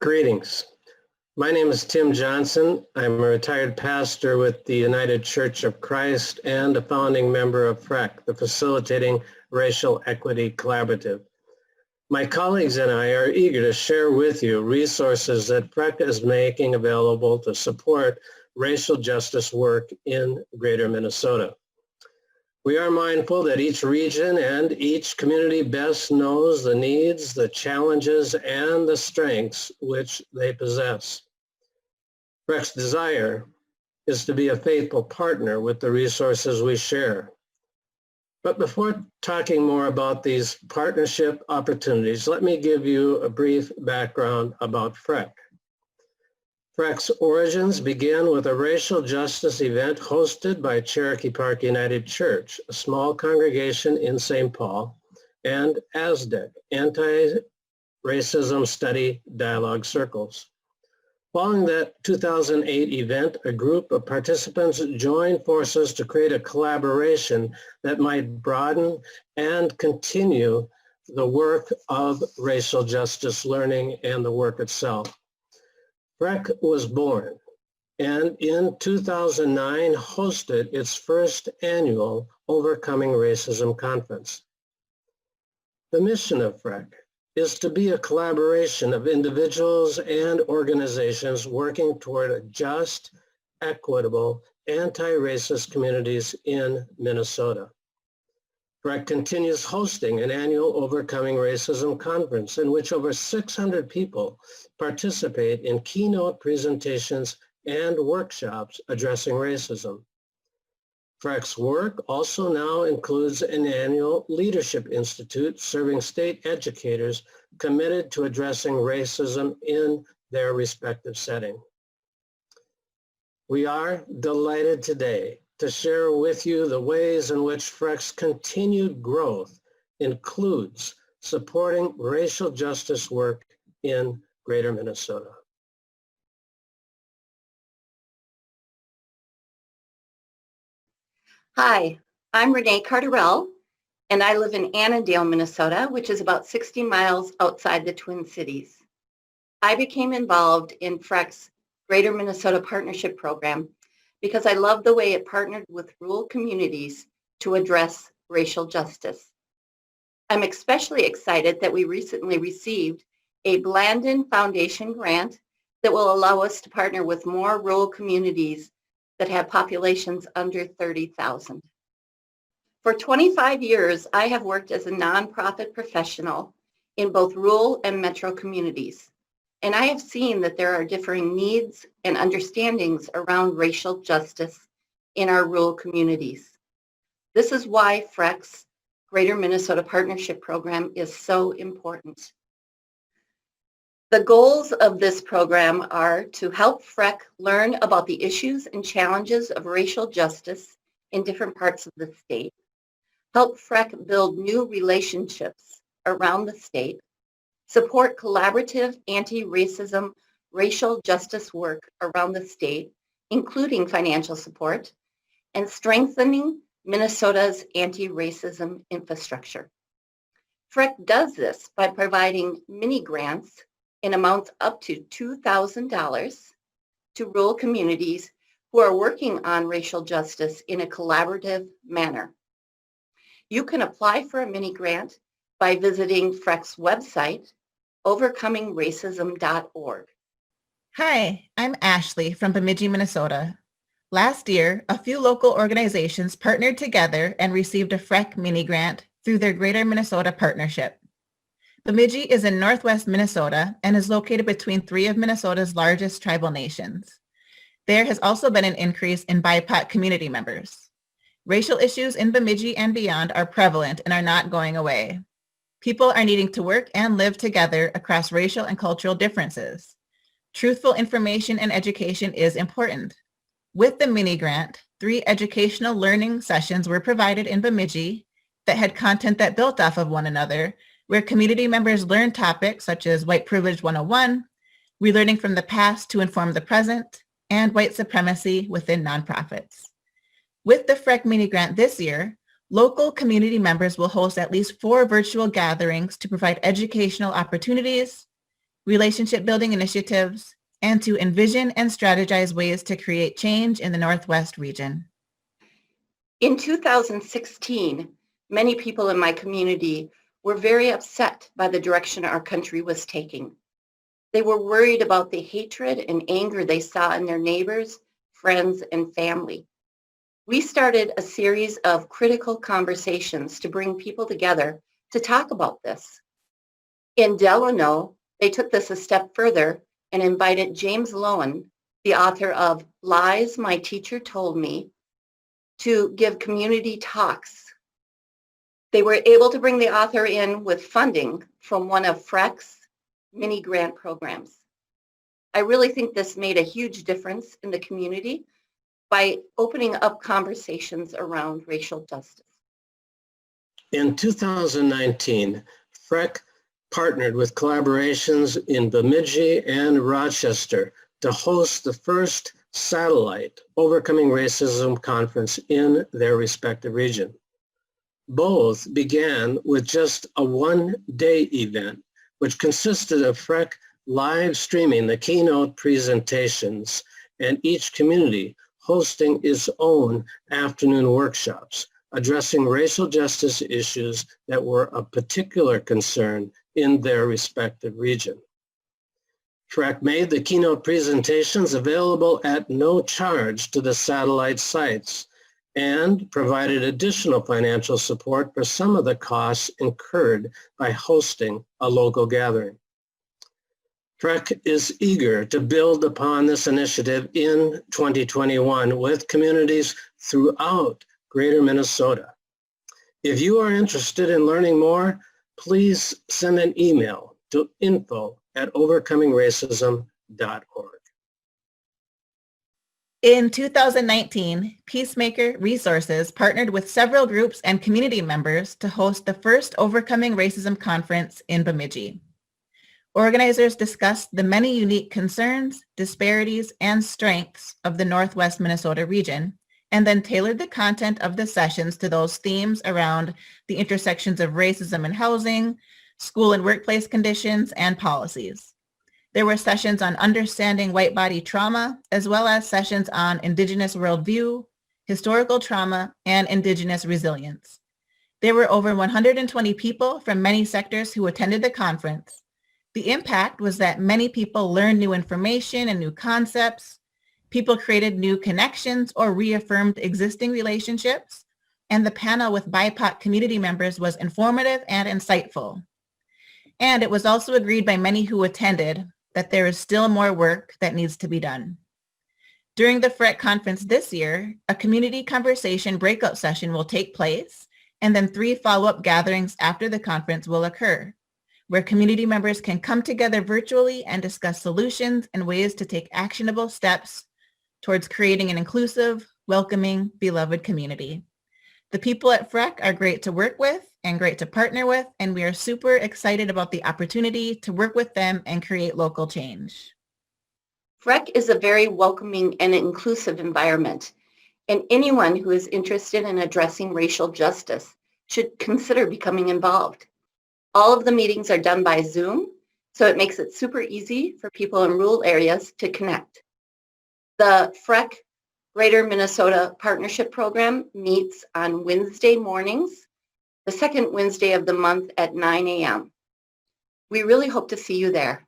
Greetings. My name is Tim Johnson. I'm a retired pastor with the United Church of Christ and a founding member of FREC, the Facilitating Racial Equity Collaborative. My colleagues and I are eager to share with you resources that FREC is making available to support racial justice work in Greater Minnesota. We are mindful that each region and each community best knows the needs, the challenges, and the strengths which they possess. FREC's desire is to be a faithful partner with the resources we share. But before talking more about these partnership opportunities, let me give you a brief background about FREC. FREC's origins began with a racial justice event hosted by Cherokee Park United Church, a small congregation in St. Paul, and ASDEC, Anti-Racism Study Dialogue Circles. Following that 2008 event, a group of participants joined forces to create a collaboration that might broaden and continue the work of racial justice learning and the work itself. FREC was born and in 2009 hosted its first annual Overcoming Racism Conference. The mission of FREC is to be a collaboration of individuals and organizations working toward a just, equitable, anti-racist communities in Minnesota. FREC continues hosting an annual Overcoming Racism Conference in which over 600 people participate in keynote presentations and workshops addressing racism. FREC's work also now includes an annual Leadership Institute serving state educators committed to addressing racism in their respective setting. We are delighted today to share with you the ways in which FREC's continued growth includes supporting racial justice work in Greater Minnesota. Hi, I'm Renee Carterell, and I live in Annandale, Minnesota, which is about 60 miles outside the Twin Cities. I became involved in FREC's Greater Minnesota Partnership Program because I love the way it partnered with rural communities to address racial justice. I'm especially excited that we recently received a Blandin Foundation grant that will allow us to partner with more rural communities that have populations under 30,000. For 25 years, I have worked as a nonprofit professional in both rural and metro communities. And I have seen that there are differing needs and understandings around racial justice in our rural communities. This is why FREC's Greater Minnesota Partnership Program is so important. The goals of this program are to help FREC learn about the issues and challenges of racial justice in different parts of the state, help FREC build new relationships around the state, support collaborative anti-racism racial justice work around the state, including financial support, and strengthening Minnesota's anti-racism infrastructure. FREC does this by providing mini grants in amounts up to $2,000 to rural communities who are working on racial justice in a collaborative manner. You can apply for a mini grant by visiting FREC's website, overcomingracism.org. Hi, I'm Ashley from Bemidji, Minnesota. Last year, a few local organizations partnered together and received a FREC mini grant through their Greater Minnesota Partnership. Bemidji is in northwest Minnesota and is located between three of Minnesota's largest tribal nations. There has also been an increase in BIPOC community members. Racial issues in Bemidji and beyond are prevalent and are not going away. People are needing to work and live together across racial and cultural differences. Truthful information and education is important. With the mini grant, 3 educational learning sessions were provided in Bemidji that had content that built off of one another, where community members learned topics such as White Privilege 101, Relearning from the Past to Inform the Present, and White Supremacy within nonprofits. With the FREC mini grant this year, local community members will host at least 4 virtual gatherings to provide educational opportunities, relationship building initiatives, and to envision and strategize ways to create change in the Northwest region. In 2016, many people in my community were very upset by the direction our country was taking. They were worried about the hatred and anger they saw in their neighbors, friends, and family. We started a series of critical conversations to bring people together to talk about this. In Delano, they took this a step further and invited James Lowen, the author of Lies My Teacher Told Me, to give community talks. They were able to bring the author in with funding from one of FREC's mini grant programs. I really think this made a huge difference in the community by opening up conversations around racial justice. In 2019, FREC partnered with collaborations in Bemidji and Rochester to host the first satellite Overcoming Racism conference in their respective region. Both began with just a one-day event, which consisted of FREC live streaming the keynote presentations and each community hosting its own afternoon workshops addressing racial justice issues that were of particular concern in their respective region. FREC made the keynote presentations available at no charge to the satellite sites and provided additional financial support for some of the costs incurred by hosting a local gathering. FREC is eager to build upon this initiative in 2021 with communities throughout Greater Minnesota. If you are interested in learning more, please send an email to info@overcomingracism.org. In 2019, Peacemaker Resources partnered with several groups and community members to host the first Overcoming Racism conference in Bemidji. Organizers discussed the many unique concerns, disparities, and strengths of the Northwest Minnesota region, and then tailored the content of the sessions to those themes around the intersections of racism in housing, school and workplace conditions, and policies. There were sessions on understanding white body trauma, as well as sessions on Indigenous worldview, historical trauma, and Indigenous resilience. There were over 120 people from many sectors who attended the conference. The impact was that many people learned new information and new concepts. People created new connections or reaffirmed existing relationships, and the panel with BIPOC community members was informative and insightful. And it was also agreed by many who attended that there is still more work that needs to be done. During the FREC conference this year, a community conversation breakout session will take place, and then 3 follow-up gatherings after the conference will occur, where community members can come together virtually and discuss solutions and ways to take actionable steps towards creating an inclusive, welcoming, beloved community. The people at FREC are great to work with and great to partner with, and we are super excited about the opportunity to work with them and create local change. FREC is a very welcoming and inclusive environment, and anyone who is interested in addressing racial justice should consider becoming involved. All of the meetings are done by Zoom, so it makes it super easy for people in rural areas to connect. The FREC Greater Minnesota Partnership Program meets on Wednesday mornings, the second Wednesday of the month at 9 a.m. We really hope to see you there.